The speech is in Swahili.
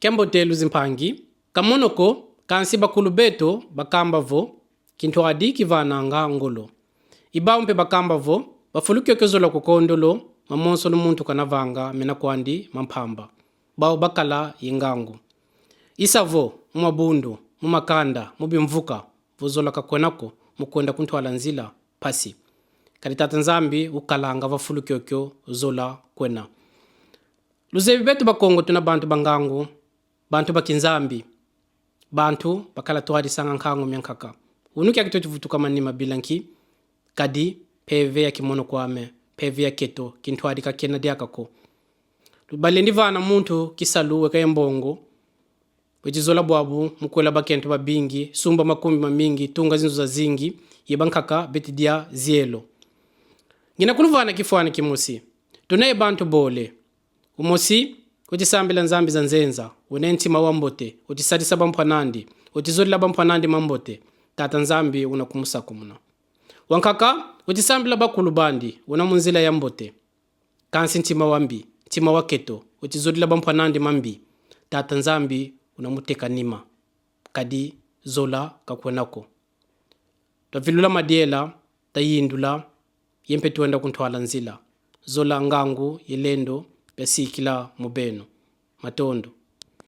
Kembotelu zimpangi, kamonoko, kansi bakulu beto bakamba vo, kintu adi kivananga ngolo. Ibaumpe bakamba vo, bafulukyo kezola kukondolo, mamonso numuntu kanavanga menakwandi mampamba. Bao bakala yingangu. Isavo, mumabundu, mumakanda, mubimvuka, vuzola kakwenako, mukwenda kuntwala nzila, pasi. Karitata nzambi ukalanga vafulukyo zola kwena. Luzebi betu bakongo tuna bantu bangangu, bantu bakinzambi, bantu bakala tuwadi sanga nkangu miankaka. Unuki akitotu vutuka manima bilanki, kadi peve ya kimono kwame, peve ya keto, kintuwadi kakena diakako. Balendi vana muntu kisalu weka mbongo, wechizola buabu, mkwela bakentu babingi, sumba makumbi mamingi, tunga zinzu za zingi, yebankaka betidia zielo. Ngina kuluvana kifuani kimusi, tunaye bantu bole. Umosi, utisambila nzambi za nzenza, unenti mawambote, utisatisa bampanandi, utizolila bampanandi mambote, tata nzambi unakumusa kumuna. Wankaka, utisambila bakulu bandi, unamunzila yambote. Kansi ntima wambi, ntima waketo, utizolila bampanandi mambi, tata nzambi unamuteka nima. Kadi zola kakwenako. Tavilula madiela, tayindula, yempe tuenda kuntwala nzila. Zola ngangu, yelendo, pesikila mubeno. Matondo.